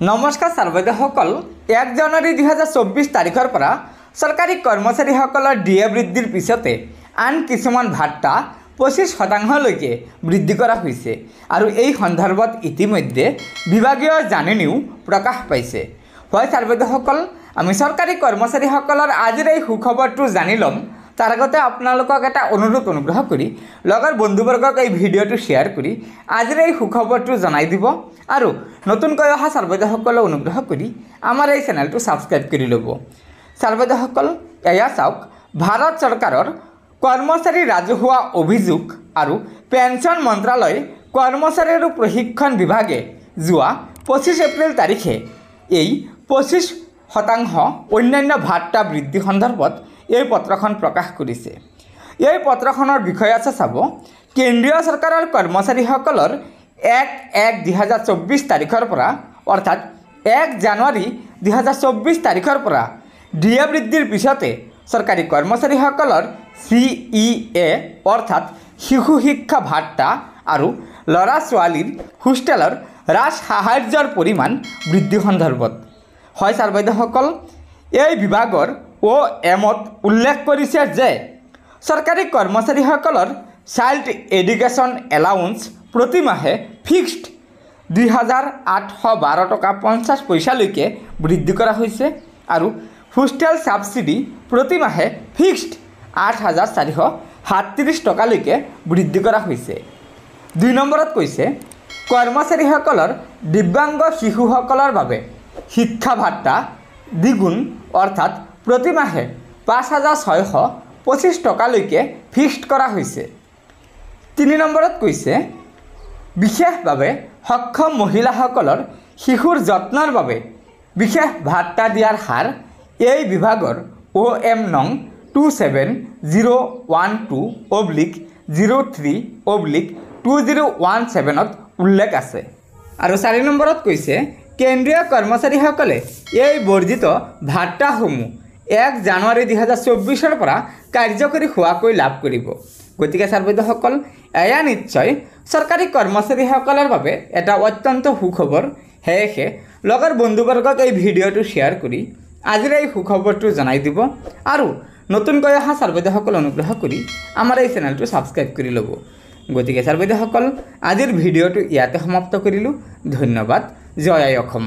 নমস্কাৰ ছাৰবাইদেউসকল 1 জানুৱাৰী 2024 তাৰিখৰ পৰা চৰকাৰী কৰ্মচাৰীসকলৰ ডিএ বৃদ্ধিৰ পিছতে আন কিছুমান ভাত্তা 25% বৃদ্ধি কৰা হৈছে আৰু এই সন্দৰ্ভত ইতিমধ্যে বিভাগীয় জাননীও প্ৰকাশ পাইছে। হয় ছাৰবাইদেউসকল, আমি চৰকাৰী কৰ্মচাৰীসকলৰ আজিৰ এই সুখবৰটো জানি ল'ম। তাৰ আগতে আপোনালোকক এটা অনুগ্ৰহ কৰি লগৰ বন্ধুবৰ্গক এই ভিডিঅ'টো শ্বেয়াৰ কৰি আজিৰ এই সুখবৰটো জনাই দিব আৰু নতুনকৈ অহা ছাৰবাইদেউসকলে অনুগ্ৰহ কৰি আমাৰ এই চেনেলটো ছাবস্ক্ৰাইব কৰি ল'ব। ছাৰবাইদেউসকল, এয়া চাওক, ভাৰত চৰকাৰৰ কৰ্মচাৰী ৰাজহুৱা অভিযোগ আৰু পেঞ্চন মন্ত্ৰালয় কৰ্মচাৰী আৰু প্ৰশিক্ষণ বিভাগে যোৱা 25 এপ্ৰিল তাৰিখে এই 25% অন্যান্য ভাত্তা বৃদ্ধি সন্দৰ্ভত এই পত্ৰখন প্ৰকাশ কৰিছে। এই পত্ৰখনৰ বিষয় আছে চাব, কেন্দ্ৰীয় চৰকাৰৰ কৰ্মচাৰীসকলৰ 1-1-2024 তাৰিখৰ পৰা অৰ্থাৎ 1 জানুৱাৰী 2024 তাৰিখৰ পৰা ডিএ বৃদ্ধিৰ পিছতে চৰকাৰী কৰ্মচাৰীসকলৰ CEA অৰ্থাৎ শিশু শিক্ষা ভাত্তা আৰু ল'ৰা ছোৱালীৰ হোষ্টেলৰ ৰাজ সাহায্যৰ পৰিমাণ বৃদ্ধি সন্দৰ্ভত। হয় ছাৰবাইদেউসকল, এই বিভাগৰ OMত উল্লেখ কৰিছে যে চৰকাৰী কৰ্মচাৰীসকলৰ চাইল্ড এডুকেশ্যন এলাউন্স প্ৰতি মাহে ফিক্সড 2,812 টকা 50 পইচালৈকে বৃদ্ধি কৰা হৈছে আৰু হোষ্টেল ছাবচিডি প্ৰতি মাহে ফিক্সড 8,437 টকালৈকে বৃদ্ধি কৰা হৈছে। 2 নম্বৰত কৈছে, কৰ্মচাৰীসকলৰ দিব্যাংগ শিশুসকলৰ বাবে শিক্ষা ভাত্তা দ্বিগুণ অৰ্থাৎ প্ৰতি মাহে 5,625 টকালৈকে ফিক্সড কৰা হৈছে। 3 নম্বৰত কৈছে, বিশেষভাৱে সক্ষম মহিলাসকলৰ শিশুৰ যত্নৰ বাবে বিশেষ ভাত্তা দিয়াৰ হাৰ এই বিভাগৰ OM নং 27012/03/2017ত উল্লেখ আছে। আৰু 4 নম্বৰত কৈছে, কেন্দ্ৰীয় কৰ্মচাৰীসকলে এই বৰ্ধিত ভাত্তাসমূহ 1 জানুৱাৰী 2024 পৰা কাৰ্যকৰী হোৱাকৈ লাভ কৰিব। গতিকে ছাৰবাইদেউসকল, এয়া নিশ্চয় চৰকাৰী কৰ্মচাৰীসকলৰ বাবে এটা অত্যন্ত সুখবৰ। সেয়েহে লগৰ বন্ধুবৰ্গক এই ভিডিঅ'টো শ্বেয়াৰ কৰি আজিৰ এই সুখবৰটো জনাই দিব আৰু নতুনকৈ অহা ছাৰবাইদেউসকল অনুগ্ৰহ কৰি আমাৰ এই চেনেলটো ছাবস্ক্ৰাইব কৰি ল'ব। গতিকে ছাৰবাইদেউসকল, আজিৰ ভিডিঅ'টো ইয়াতে সমাপ্ত কৰিলোঁ। ধন্যবাদ। জয় আই অসম।